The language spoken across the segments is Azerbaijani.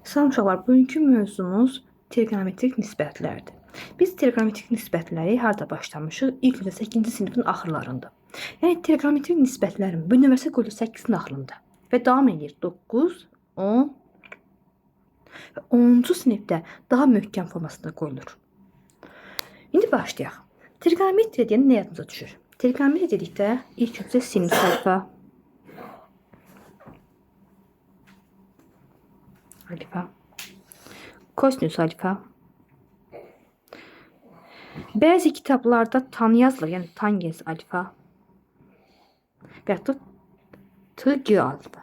Salam uşaqlar, bugünkü mövzumuz trigonometrik nisbətlərdir. Biz trigonometrik nisbətləri harda başlamışıq? İlk öncə 8-ci sinifin axırlarında. Yəni trigonometrik nisbətlərin bu nömrəsi qoyulur 8-in axırında və davam edir 9, 10 və 10-cu sinifdə daha möhkəm formasında qoyulur. İndi başlayaq. Trigonometriya deyəndə nə yadınıza düşür? Trigonometriya dedikdə ilk öncə sinus alfa, kosinus alfa. Bəzi kitablarda tan yazılır, yəni tangens alfa və ya tg alfa.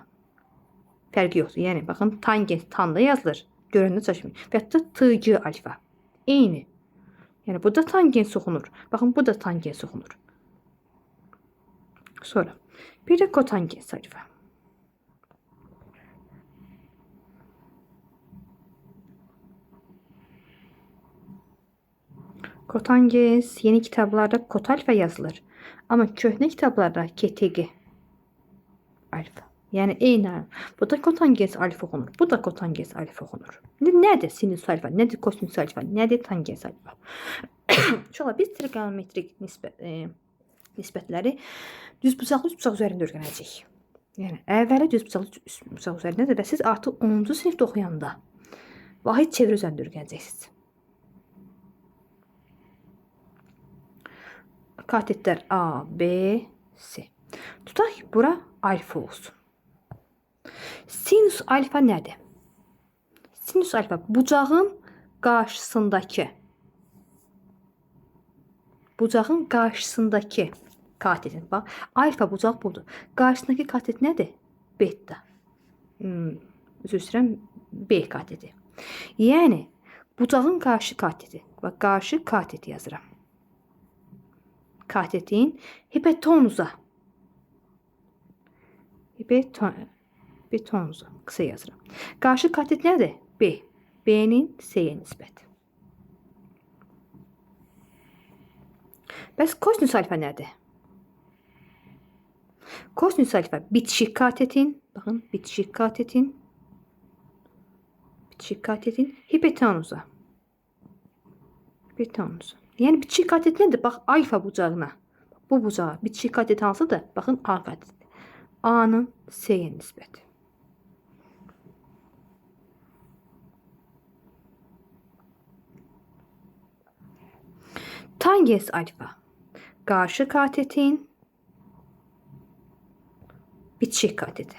Fərqi yoxdur. Yəni baxın, tangens tan da yazılır, görəndə çaşmayın. Və ya tg alfa. Eyni. Yəni bu da tangens oxunur. Baxın, bu da tangens oxunur. Sonra bir də kotangens alfa. Kotangens yeni kitablarda kot alfa yazılır. Ama köhnə kitablarda KTG alfa. Yəni eyni. Bu da kotangens alfa oxunur. Bu da kotangens alfa oxunur. Nədir sinus alfa? Nədir kosinus alfa? Nədir tangens alfa? Uşaqlar, biz trigonometrik nisbətləri düzbucaqlı üçbucaq üzərində öyrənəcəyik. Yəni əvvəli düzbucaqlı üçbucaq üzərindədir və siz artıq 10-cu sinifdə oxuyanda vahid çeviri üzərində öyrənəcəksiniz. Katetlər A, B, C. Tutaq ki, bura alfa olsun. Sinus alfa nədir? Sinus alfa bucağın qarşısındakı katetin. Bax, alfa bucaq budur. Qarşısındakı katet nədir? Beta. Üzr istəyirəm, B kateti. Yəni bucağın qarşı kateti. Bax, qarşı kateti yazıram. Katetin hipotenuza. Hipotenuza kısa yazıram. Qarşı katet nədir? B. B'nin C'ye nisbəti. Bəs kosinus alfa nədir? Kosinus alfa bitişik katetin, baxın, bitişik katetin hipotenuza. Yəni bitişik katet nədir? Bax, alfa bucağına. Bu bucağa bitişik katet hansıdır? Baxın, A kateti. A'nın C'ye nisbəti. Tangens alfa. Qarşı katetin bitişik kateti.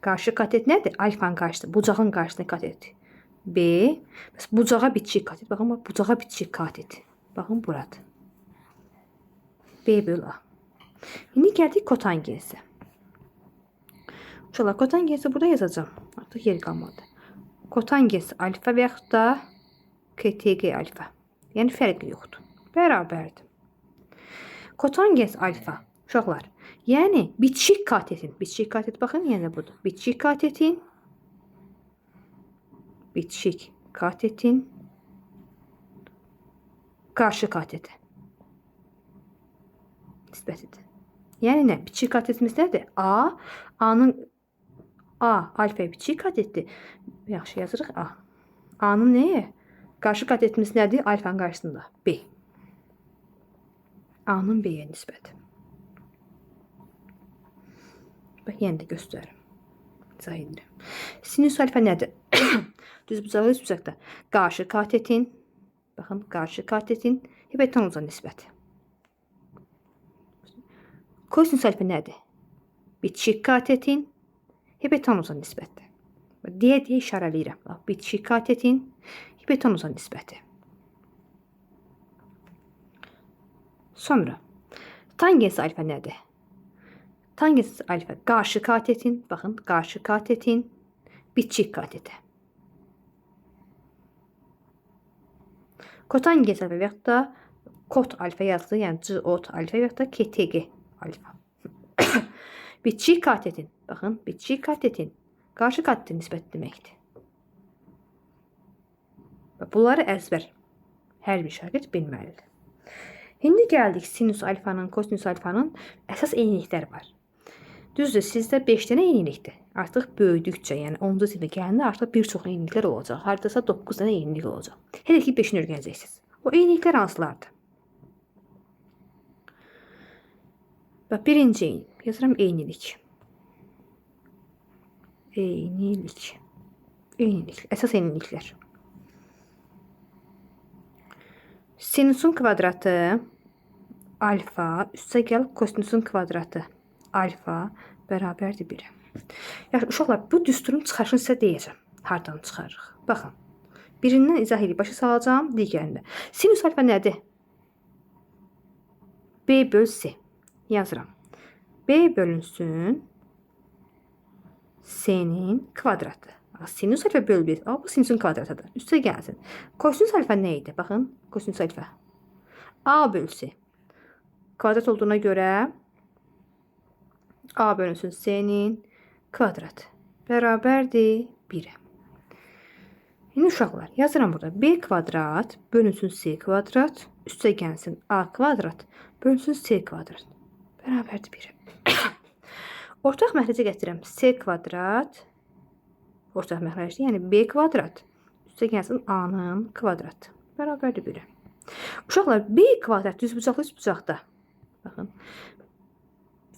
Qarşı katet nədir? Alfanın qarşısında, bucağın qarşısında katet. B. Bucağa bitişik katet. Baxın, bucağa bitişik katet. Baxın, burada. B bölü A. İndi gəldik kotangensə. Uşaqlar, kotangensə burada yazacağım. Artıq yer qalmadı. Kotangens alfa və yaxud da KTG alfa. Yəni fərqi yoxdur. Bərabərdir. Kotangens alfa. Uşaqlar, yəni bitişik katetin. Bitişik katet baxın, yəni budur. Bitişik katetin qarşı kateti nisbətidir. Yəni nə? Bitişik katetimiz nədir? A. Alfa bitişik katetdir. Yaxşı yazırıq A. A'nın nəyə? Qarşı katetimiz nədir? Alfanın qarşısında. B. A'nın B'yə nisbəti. Bax, yenə də göstərim. İzah edirəm. Sinus alfa nədir? Düzbucaqlı üçbucaqda qarşı katetin, baxın, qarşı katetin hipotenuza nisbəti. Kosinus alfa nədir? Bitişik katetin hipotenuza nisbəti. Deyə işarələyirəm. Bitişik katetin hipotenuza nisbəti. Sonra tangens alfa nədir? Tangens alfa qarşı katetin, baxın, qarşı katetin bitişik kateti. Kotangens alfa və yaxud da kot alfa yazılır, yəni COT alfa və yaxud da KTG alfa. Bitişik katetin, baxın, bitişik katetin qarşı katetin nisbəti deməkdir. Bunları əzbər hər bir şagird bilməlidir. İndi gəldik sinus alfanın, kosinus alfanın əsas eynilikləri var. Düzdür, sizdə 5 dənə eynilikdir. Artıq böyüdükcə, yəni 10-cu sinifə gələndə artıq bir çox eyniliklər olacaq. Hardasa 9 dənə eynilik olacaq. Hələ ki 5-ini öyrənəcəksiniz. O eyniliklər hansılardır? Bax, birinci eynilik. Yazıram eynilik. Eynilik. Eynilik. Əsas eyniliklər. Sinusun kvadratı alfa üstə gəl kosinusun kvadratı alfa bərabərdir 1-ə. Yəni, uşaqlar, bu düsturun çıxarışını sizə deyəcəm. Hardan çıxarırıq? Baxın. Birindən izah edib başa salacağım, digərində. Sinus alfa nədir? B böl C. Yazıram. B bölünsün C'nin kvadratı. Sinus alfa böl 1. Bu sinusun kvadratıdır. Üstə gəlsin. Kosinus alfa nə idi? Baxın. Kosinus alfa. A böl C. Kvadrat olduğuna görə A bölünsün C'nin kvadratı bərabərdir 1-ə. Yine uşaqlar, yazıram burada. B kvadrat bölünsün C kvadrat üstə gəlsin A kvadrat bölünsün C kvadrat bərabərdir 1-ə. Ortaq məxrəcə gətirəm. C kvadrat ortaq məxrəcdir, yəni B kvadrat üstə gəlsin A-nın kvadratı bərabərdir 1-ə. Uşaqlar, B kvadrat düzbucaqlı üstbucaqda. Baxın.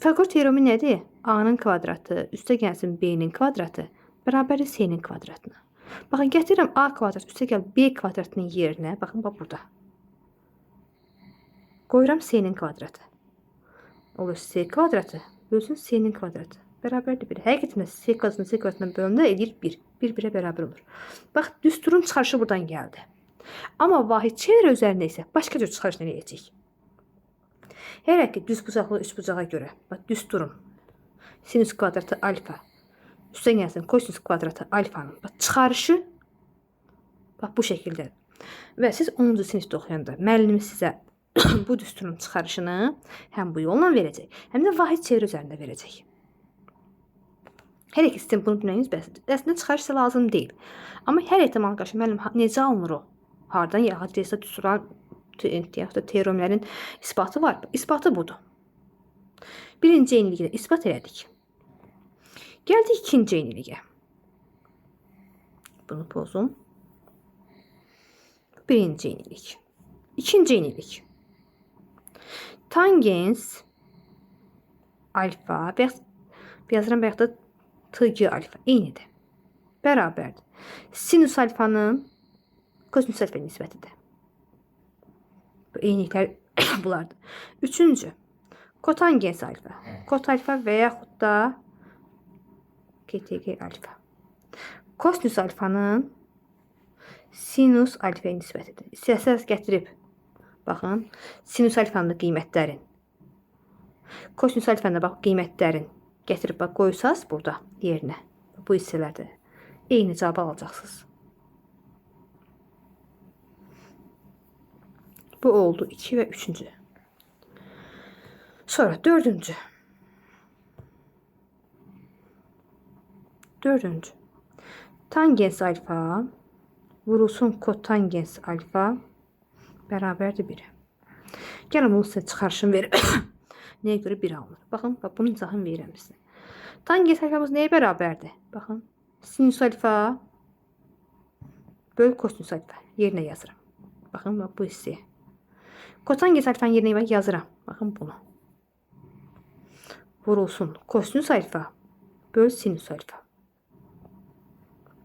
Fəqor teoremi nədir? A-nın kvadratı üstə gəlsin B-nin kvadratı bərabərdir C-nin kvadratına. Baxın, gətirirəm A kvadrat üstə gəl B kvadratının yerinə. Baxın, bax burada. Qoyuram C-nin kvadratı. Olur C kvadratı bölsün C-nin kvadratı bərabərdir 1. Həqiqətən C kvadratını C kvadratına bölündə edir 1. 1-1-ə bərabər olur. Bax, düsturun çıxarışı buradan gəldi. Amma vahid çevrə üzərində isə başqa cür çıxarış eləyəcək. Hər ki düzbucaqlı üçbucağa görə, bax, düsturun sinus kvadratı alfa üstə gəlsin kosinus kvadratı alfanın çıxarışı bax bu şəkildədir. Və siz 10-cu sinifdə oxuyanda müəlliminiz sizə bu düsturun çıxarışını həm bu yolla verəcək, həm də vahid çevrə üzərində verəcək. Hər iki sizin bunu bilməyiniz bəsdir. Əslində çıxarış sizə lazım deyil. Amma hər ehtimal qarşı müəllim necə alınır o? Hardan yaxud düsturan teoremlərin isbatı var. İsbatı budur. Birinci eyniliklə isbat elədik. Gəldik ikinci eynilikə. Bunu pozum. Birinci eynilik. İkinci eynilik. Tangens alfa yazıram və yaxud da TG alfa eynidir. Bərabərdir. Sinus alfanın kosinus alfa nisbətidir. Bu eyniliklər bulardır. Üçüncü. Kotangens alfa. Kot alfa və yaxud da KTG alfa. Kosinus alfanın sinus alfa nisbətidir. İstəsəz gətirib baxın. Sinus alfanın qiymətlərin. Kosinus alfanın bax qiymətlərin gətirib bax qoysaz burada yerinə. Bu hissələrdə eyni cavabı alacaqsınız. Bu oldu 2 və 3-cü. Sonra 4-cü. 4-cü. Tangens alfa vurulsun kotangens alfa bərabərdir 1-ə. Gəlin bunu sizə çıxarışını verir. Nəyə görə 1 alınır? Baxın, bax, bunun izahını verirəm sizə. Tangens alfamız nəyə bərabərdir? Baxın, sinus alfa böl kosinus alfa yerinə yazıram. Baxın, bax, bu hissəyə. Kotangens alfanın yerinə yazıram. Baxın bunu. Vurulsun kosinus alfa böl sinus alfa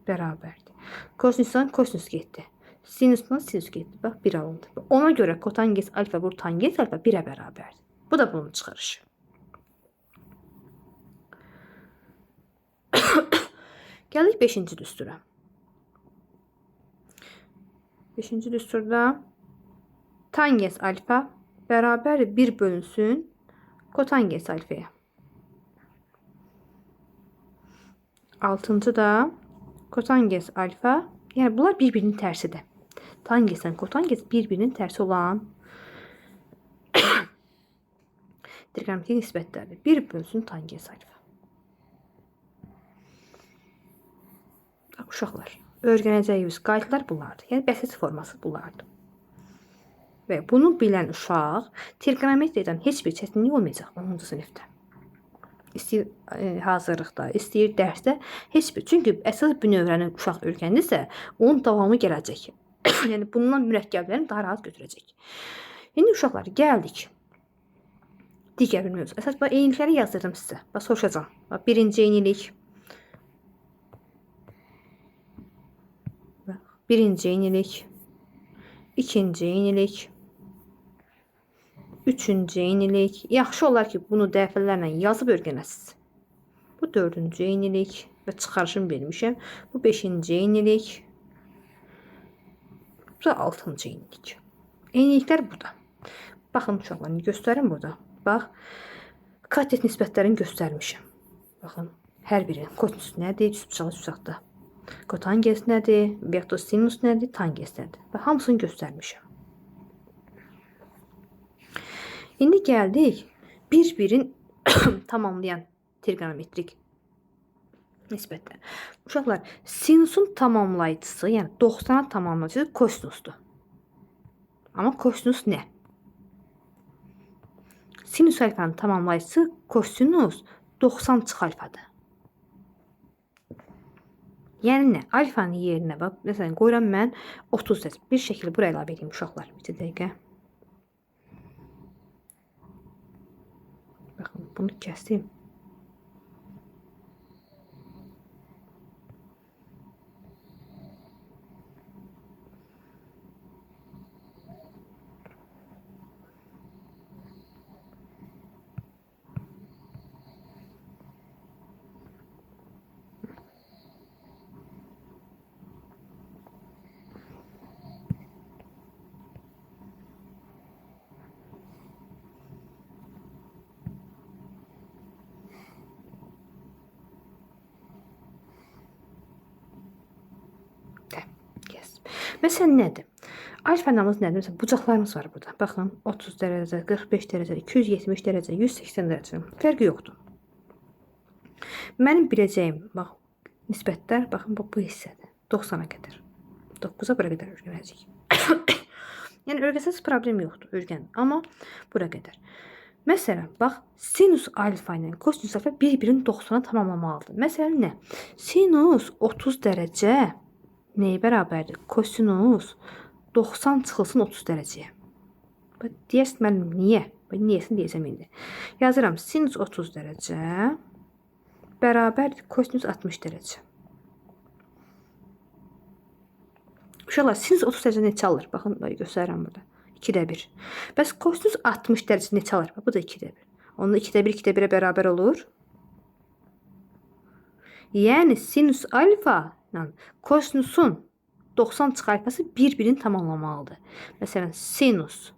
bərabərdir. Kosinusdan kosinus getdi. Sinusdan sinus getdi. Bax, 1 alındı. Ona görə kotangens alfa vur tangens alfa 1-ə bərabərdir. Bu da bunun çıxarışı. Gəldik 5-ci düstura. 5-ci düsturda tangens alfa bərabər 1 bölünsün kotangens alfaya. 6-cı da kotangens alfa, yəni bunlar bir-birinin tərsidir. Tangesdən kotangens bir-birinin tərsi olan trigonometrik nisbətlərdir. 1 bölünsün tangens alfa. Uşaqlar, öyrənəcəyiniz qaydalar bunlardır. Yəni bəsit forması bunlardır. Və bunu bilən uşaq trigonometriyadan heç bir çətinlik olmayacaq 10-cu sinifdə. İstəyir hazırlıqda, istəyir dərsdə, heç bir. Çünki əsas bir növrəni uşaq öyrənirsə, onun davamı gələcək. Yəni bundan mürəkkəblərini daha rahat götürəcək. İndi uşaqlar gəldik. Digər bir mövzu. Əsas bax eynilikləri yazdırdım sizə. Bax soruşacağam. Bax birinci eynilik. Birinci eynilik. İkinci eynilik. Üçüncü eynilik. Yaxşı olar ki, bunu dəfələrlə yazıb öyrənəsiniz. Bu dördüncü eynilik və çıxarışım vermişəm. Bu beşinci eynilik. Bu da altıncı eynilik. Eyniliklər burada. Baxın uşaqlar, göstərim burada. Bax, katet nisbətlərini göstərmişəm. Baxın, hər biri. Kosinus nədir? Düzbucaqlı düzbucaqda. Kotangens nədir? Vektor sinus nədir? Tangens nədir? Və hamısını göstərmişəm. İndi gəldik bir-birin tamamlayan trigonometrik nisbətlər. Uşaqlar, sinusun tamamlayıcısı, yəni 90-a tamamlayıcısı kosinusdur. Amma kosinus nə? Sinus alfanın tamamlayıcısı kosinus 90 çıx alfadır. Yəni nə? Alfanın yerinə bax, məsələn, qoyuram mən 30 dərəcə. Bir şəkil buraya əlavə edeyim uşaqlar. Bir dəqiqə. Baxın, bunu kəsdim. Məsələn, nədir? Alfanamız nədir? Məsələn, bucaqlarımız var burada. Baxın, 30 dərəcə, 45 dərəcə, 270 dərəcə, 180 dərəcə. Fərqi yoxdur. Mənim biləcəyim, bax, nisbətlər, baxın, bu hissədir. 90-a qədər. 9-a bura qədər öyrənəcəyik. Yəni, öyrənsəz problem yoxdur, öyrən. Amma bura qədər. Məsələn, bax, sinus alfa ilə kosinus alfa bir-birini 90-a tamamlamalıdır. Məsələn, nə? Sinus 30 dərəcə nəyə bərabərdir? Kosinus 90 çıxılsın 30 dərəcəyə. Deyərsin, müəllim, niyə? Niyəsini deyəcəm indi. Yazıram, sinus 30 dərəcə bərabərdir kosinus 60 dərəcə. Uşaqlar, sinus 30 dərəcə neçə alır? Baxın, göstərirəm burada. 2-də 1. Bəs kosinus 60 dərəcə neçə alır? Bu da 2-də 1. Onda 2-də 1, 2-də 1-ə bərabər olur. Yəni, sinus alfa kosinusun 90 çıx alfası bir-birini tamamlamalıdır. Məsələn, sinus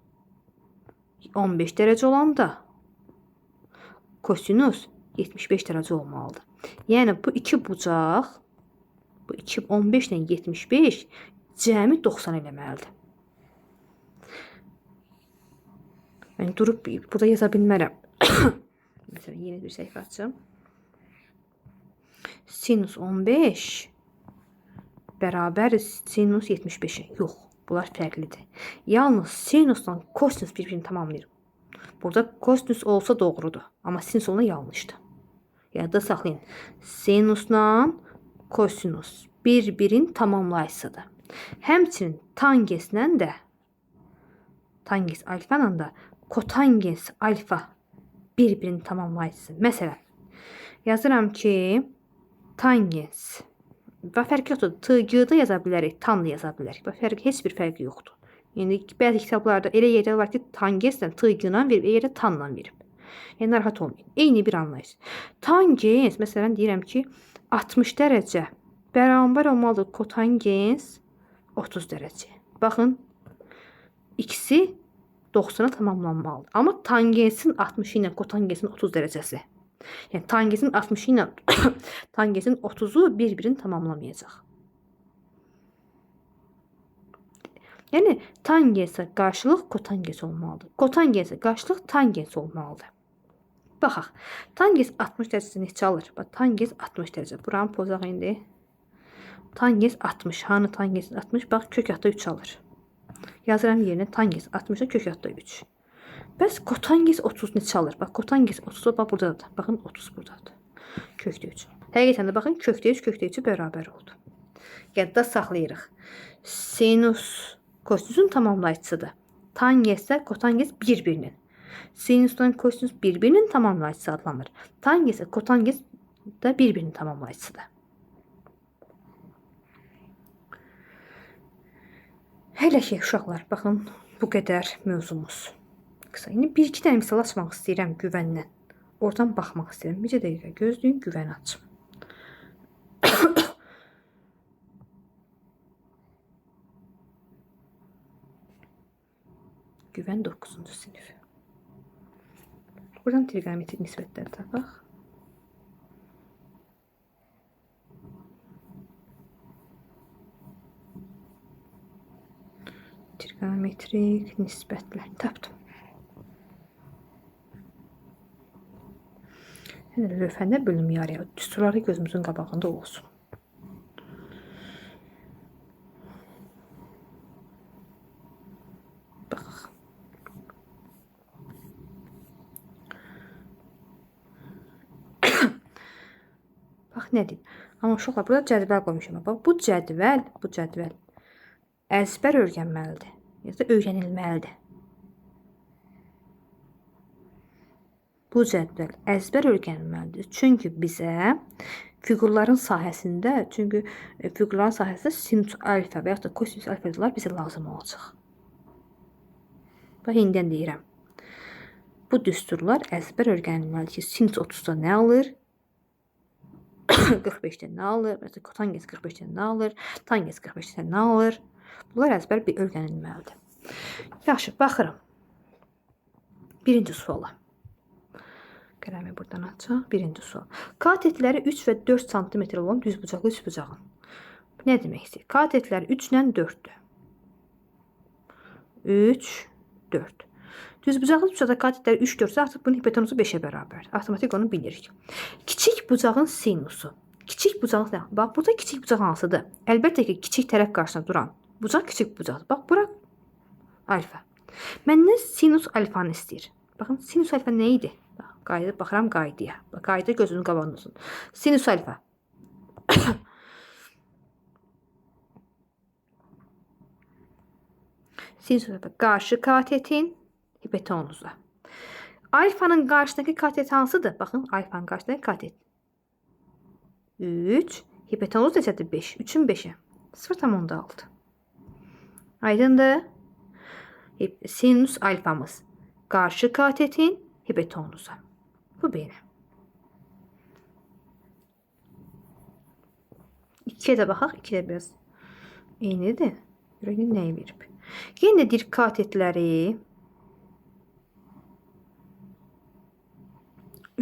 15 dərəcə olanda kosinus 75 dərəcə olmalıdır. Yəni, bu iki bucaq, bu 15 ilə 75 cəmi 90 eləməlidir. Yəni, durub burada yaza bilmərəm. Məsələn, yeni bir səhifə açım. Sinus 15 bərabər sinus 75'e. Yox, bunlar fərqlidir. Yalnız sinusla kosinus bir-birini tamamlayır. Burada kosinus olsa doğrudur, amma sinus olsa yanlışdır. Yadda saxlayın. Sinusla kosinus bir-birini tamamlayıcısıdır. Həmçinin tangeslə də, tangens alfa ilə də kotangens alfa bir-birini tamamlayıcısı. Məsələn, yazıram ki, tangens və fərqi yoxdur. T-da yaza bilərik, tanla yaza bilərik. Heç bir fərqi yoxdur. Yəni, bəzi kitablarda elə yerlər var ki, tangeslə T-la verib, yerə tanla verib. Yəni, narahat olmayın. Eyni bir anlayış. Tangens, məsələn, deyirəm ki, 60 dərəcə bərabər olmalıdır kotangens 30 dərəcə. Baxın, ikisi 90-a tamamlanmalıdır. Amma tangensin 60 ilə kotangensin 30 dərəcəsi. Yəni, tangensin 60 ilə tangensin 30'u bir-birini tamamlamayacaq. Yəni, tangensə qarşılıq kotangens olmalıdır. Kotangensə qarşılıq tangens olmalıdır. Baxaq, tangens 60 dərəcə neçə alır? Bax, tangens 60 dərəcə. Buranı pozaq indi. Tangens 60. Hanı tangens 60? Bax, kök altda 3 alır. Yazıram yerinə tangens 60'a kök altda 3. Bəs kotangiz 30 neçə alır? Bax, kotangiz 30, bax buradadır. Baxın, 30 buradadır. Kökdə 3. Həqiqətən də baxın, kökdə 3 bərabər oldu. Yadda saxlayırıq. Sinus kosinüsün tamamlayıcısıdır. Tangens isə kotangens bir-birinin. Sinusdan kosinüs bir-birinin tamamlayıcısı adlanır. Tangens isə kotangens da bir-birinin tamamlayıcısıdır. Hələ ki, uşaqlar, baxın, bu qədər mövzumuz. Qısa. İndi bir-iki dənə misal açmaq istəyirəm güvəndən. Oradan baxmaq istəyirəm. Bircə dəqiqə gözləyin, güvəni açım. Güvən 9-cu sinif. Buradan trigonometrik nisbətləri tapaq. Trigonometrik nisbətlər tapdım. Yəni, lövhəndə bölüm yarıya, düsturları gözümüzün qabağında olsun. Baxaq. Bax, nə deyim? Amma uşaqlar, burada cədvəl qoymuşam. Bax, bu cədvəl əzbər öyrənməlidir. Ya da öyrənilməlidir. Bu cədvəl əzbər öyrənilməlidir. Çünki bizə fiqurların sahəsində, sinus alfa və yaxud da kosinus alfalar bizə lazım olacaq. Bax, indidən deyirəm. Bu düsturlar əzbər öyrənilməlidir ki, sinus 30-da nə alır? 45-dən nə alır? Kotangens 45-dən nə alır? Tangens 45-dən nə alır? Bunlar əzbər bir öyrənilməlidir. Yaxşı, baxırım. Birinci suala. Qələmi buradan açaq. Birinci sual. Katetləri 3 və 4 cm olan düzbucaqlı üçbucağın. Nə demək istəyir? Katetləri 3 ilə 4-dür. 3, 4. Düzbucaqlı üçbucaqda katetləri 3, 4-sə artıq bunun hipotenuzu 5-ə bərabər. Avtomatik onu bilirik. Kiçik bucağın sinusu. Kiçik bucağın, bax, burada kiçik bucaq hansıdır? Əlbəttə ki, kiçik tərəf qarşısına duran bucaq kiçik bucaqdır. Bax, bura alfa. Məndən sinus alfanı istəyir. Baxın, sinus alfa nə idi? Baxıram qaydaya. Qayda gözünün qabağında olsun. Sinus alfa. Sinus alfa qarşı katetin hipotenuzu. Alfanın qarşısındakı katet hansıdır? Baxın, alfanın qarşısındakı katet. 3. Hipotenuz neçədir? 5. 3-ün 5-i. 0,6. Aydındır. Sinus alfamız qarşı katetin hipotenuzu. Bu belə. 2-yə də baxaq. 2-də biraz eynidir. Görək nəyi verib. Yenə deyir katetləri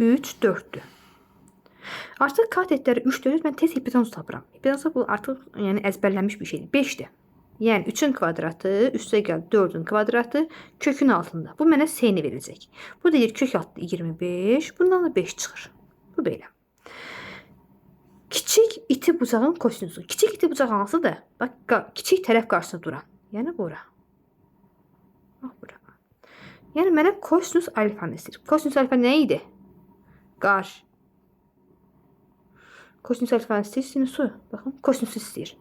3, 4-dür. Artıq katetləri 3, 4-dür. Mən tez hipotenuz tapıram. Hipotenuz bu artıq əzbərlənmiş bir şeydir. 5-dir. Yəni 3-ün kvadratı üstə gəl 4-ün kvadratı kökün altında. Bu mənə s-ni verəcək. Bu deyir kök altı 25. Bundan da 5 çıxır. Bu belə. Kiçik iti bucağın kosinusu. Kiçik iti bucaq hansıdır? Bax, kiçik tərəf qarşısında duran. Yəni bura. Bax, bura. Yəni mənə kosinus alfanı istəyir. Kosinus alfa nə idi? Qarşı. Kosinus alfanı istəyir sinusu. Baxın, kosinusu istəyir.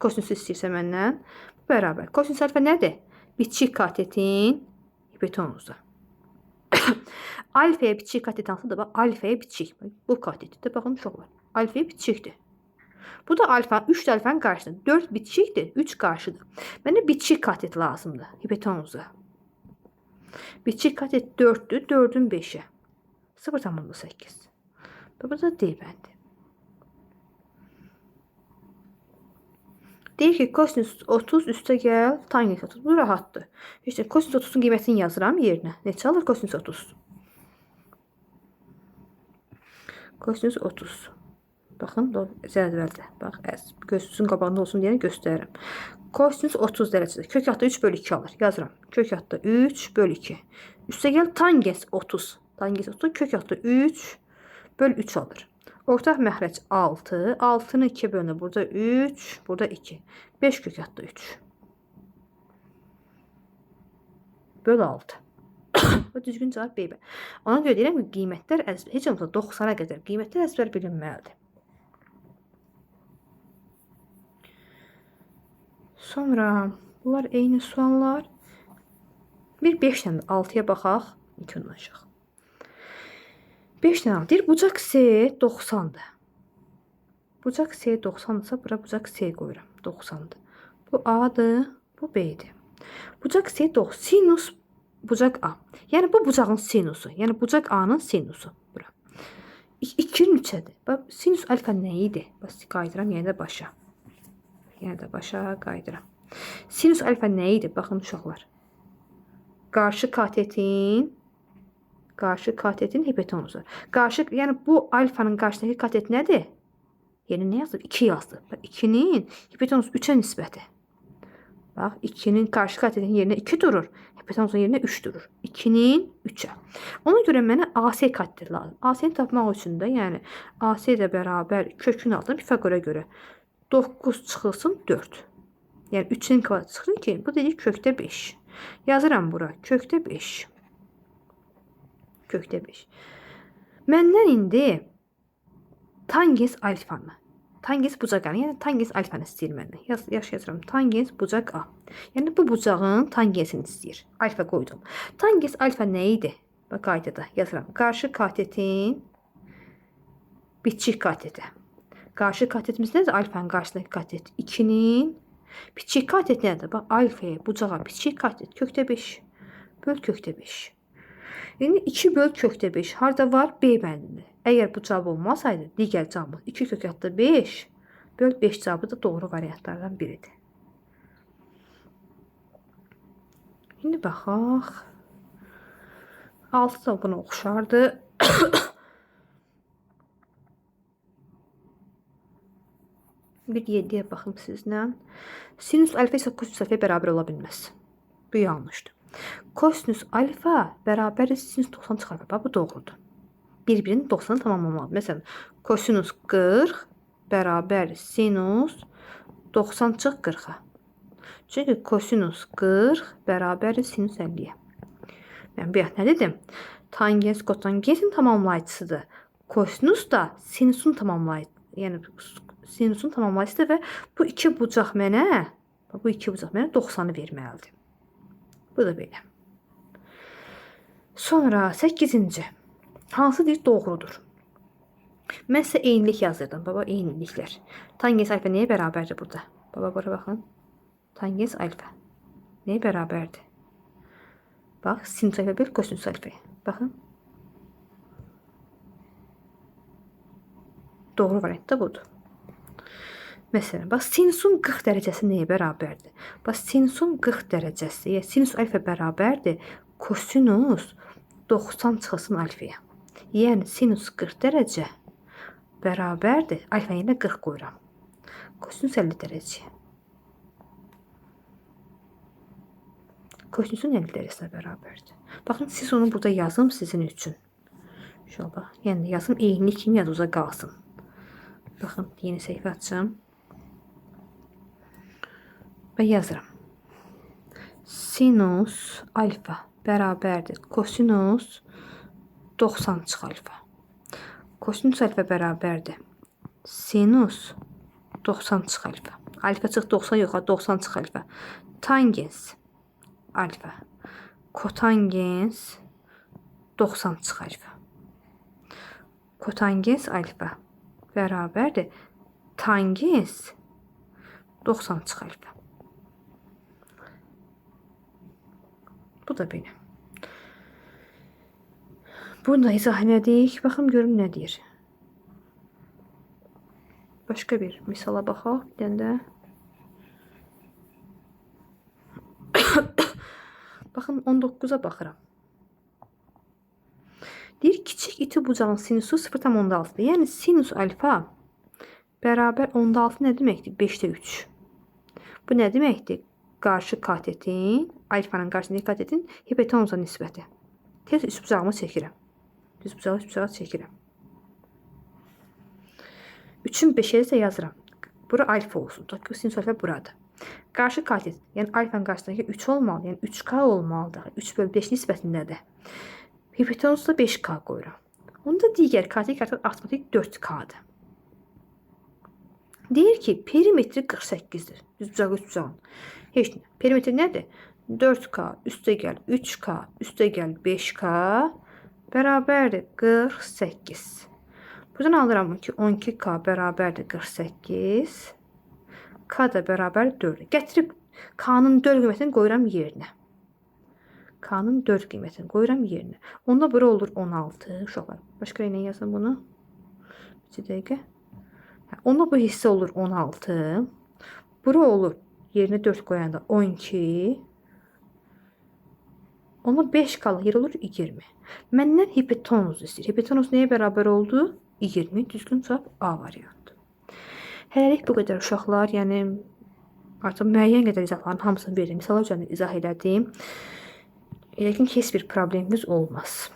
Kosinusu istəyirsə məndən bərabər. Kosinus alfa nədir? Bitişik katetin hipotenuzu. Alfaya bitişik katet hansıdır? Bax, alfaya bitişik. Bu katetdir. Baxın, uşaqlar. Alfaya bitişikdir. Bu da alfa. 3 alfanın qarşısında. 4 bitişikdir. 3 qarşıdır. Mənə bitişik katet lazımdır. Hipotenuzu. Bitişik katet 4'dür. 4'ün 5'i. 0,8. Burada değil bende. Deyir ki, kosinüs 30 üstə gəl, tangens 30. Bu rahatdır. İşte kosinüs 30'un qiymətini yazıram yerinə. Neçə alır kosinüs 30? Kosinüs 30. Baxın, cədvəldə. Bax, gözünüzün qabağında olsun deyəni göstərirəm. Kosinüs 30 dərəcədə. Kök altda 3 bölü 2 alır. Yazıram. Kök altda 3 bölü 2. Üstə gəl, tangens 30. Tangens 30 kök altda 3 bölü 3 alır. Ortaq məxrəc 6. 6'nı 2 bölünür. Burada 3. Burada 2. 5 kök altda 3. Böl 6. O düzgün cavab B. Ona görə deyirəm ki, qiymətlər heç olmasa 90-a qədər qiymətlər əzbər bilinməlidir. Sonra bunlar eyni suallar. Bir 5 dənə 6-ya baxaq. 2 onlaşıq. 5 dənə 6 deyir. Bucaq C 90-dır. Bucaq C 90-dırsa bura bucaq C qoyuram. 90-dır. Bu A'dır, bu B'dir. Bucaq C 90. Sinus bucaq A. Yəni bu bucağın sinusu. Yəni bucaq A'nın sinusu bura. 2-nin 3-ədir. Bax sinus alfa nə idi? Bax qaydıram yenə də başa. Yenə də başa qaydıram. Sinus alfa nə idi? Baxın uşaqlar. Qarşı katetin hipotenuzu. Yəni bu alfanın qarşısındakı katet nədir? Yəni nə yazılır? 2 yazılır. 2-nin hipotenuzu 3-ə nisbəti. Bax 2-nin qarşı katetin yerinə 2 durur. Hipotenuzun yerinə 3 durur. 2-nin 3-ə. Ona görə mənə AC katet lazım. AC-ni tapmaq üçün də, yəni AC ilə bərabər kökün altına Pifaqora görə 9 çıxılsın 4. Yəni 3-ün kvadratı çıxır ki, bu dedik kökdə 5. Yazıram bura. Kökdə 5. Kökdə 5. Məndən indi tangens alfanı. Tangens bucaq A. Yəni tangens alfanı istəyir məndən. Yazıram. Tangens bucaq A. Yəni bu bucağın tangensini istəyir. Alfa qoydum. Tangens alfa nə idi? Bax qaydada yazıram. Qarşı katetin bitişik kateti. Qarşı katetimiz nədir? Alfanın qarşısındakı katet 2-nin bitişik katet nədir? Bax alfaya bucağa bitişik katet kökdə 5. Böl kökdə 5. Yəni 2 böl kökdə 5 harda var? B bəndində. Əgər bu cavab olmasaydı, digər cavabımız 2 kök altı 5 böl 5 cavabı da doğru variantlardan biridir. İndi baxaq. 6 da buna oxşardı. Bir 7'ye baxım sizlə. Sinüs alfa isə kosinüs alfa bərabər ola bilməz. Bu yanlışdır. Kosinüs alfa bərabər sinüs 90 çıxarır. Bax, bu doğrudur. Bir-birinin 90'ı tamamlamalıdır. Məsələn, kosinüs 40 bərabər sinüs 90 çıx 40'a. Çünki kosinüs 40 bərabər sinüs 50'ye. Mən bir nə dedim? Tangens kotangensin tamamlayıcısıdır. Kosinüs da sinüsün tamamlayıcısı. Yəni sinusun tamamlayıcıdır və bu iki bucaq mənə 90'ı verməlidir. Bu da belə. Sonra 8-ci. Hansı deyir doğrudur? Mən sizə eynilik yazırdım. Baba, eyniliklər. Tangens alfa nəyə bərabərdir burada? Baba, bura baxın. Tangens alfa nəyə bərabərdir? Bax, sinüs alfa böl kosinüs alfa. Baxın. Doğru variant da budur. Məsələn, bax, sinusun 40 dərəcəsi nəyə bərabərdir? Bax, sinusun 40 dərəcəsi, yəni sinus alfa bərabərdir kosinus 90 çıxılsın alfaya. Yəni sinus 40 dərəcə bərabərdir. Alfa yerinə 40 qoyuram. Kosinus 50 dərəcə. Kosinüsün 50 dərəcəsinə bərabərdir. Baxın, siz onu burada yazım sizin üçün. İnşallah. Yəni yazım eynilik kimi yaduza qalsın. Baxın, yeni səhifə açacağım. Və yazıram. Sinus alfa bərabərdir kosinus 90 çıx alfa. Kosinus alfa bərabərdir sinus 90 çıx alfa. Alfa çıx 90 yox, 90 çıx alfa. Tangens alfa kotangens 90 çıx alfa. Kotangens alfa bərabərdir tangens 90 çıx alfa. Bu da belə. Bunu da izah elədik. Baxım görüm nə deyir. Başqa bir misala baxaq. Bir dənə də. Baxın 19'a baxıram. Deyir kiçik iti bucağın sinusu 0,6'dır. Yəni sinus alfa bərabər 16 nə deməkdir? 5'də 3. Bu nə deməkdir? Qarşı katetin, alfanın qarşısındakı katetin hipotenuza nisbəti. Tez üst bucağımı çəkirəm. Düz bucağı üst bucağa çəkirəm. 3'ün 5'e isə yazıram. Bura alfa olsun. Sinus alfa burada. Qarşı katet, yəni alfanın qarşısındakı 3 olmalı, yəni 3K olmalıdır. 3/5 nisbətindədir. Hipotenuzda 5K qoyuram. Onda digər katet artıq avtomatik 4K-dır. Deyir ki, perimetri 48-dir. Düzbucağı 3 bucağın. Heç nə. Perimetr nədir? 4K üstə gəl 3K üstə gəl 5K bərabərdir 48. Buradan alıram ki 12K bərabərdir 48. K da bərabər 4. Gətirib K'nın 4 qiymətini qoyuram yerinə. K'nın 4 qiymətini qoyuram yerinə. Onda bura olur 16 uşaqlar. Başqa ilə yazın bunu. Bir dəqiqə. Onda bu hissə olur 16. Bura olur yerinə 4 qoyanda 12. Onda 5 qalıq yer olur 20. Məndən hipotenuz istəyir. Hipotenuz nəyə bərabər oldu? 20. Düzgün cavab A variantı. Hələlik bu qədər uşaqlar. Yəni artıq müəyyən qədər izahların hamısını verdim. Misallar üzərində izah elədim. Yəqin ki, heç bir problemimiz olmaz.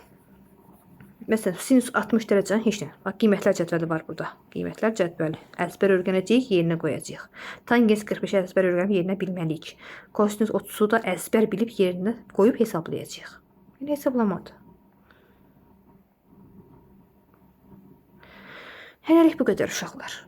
Məsələn, sinus 60 dərəcənin heç nə. Bax, qiymətlər cədvəli var burada. Qiymətlər cədvəli. Əzbər öyrənəcəyik, yerinə qoyacağıq. Tangens 45-i əzbər öyrənib yerinə bilməliyik. Kosinus 30-u da əzbər bilib yerinə qoyub hesablayacağıq. Yəni, hesablamadı. Hələlik bu qədər uşaqlar.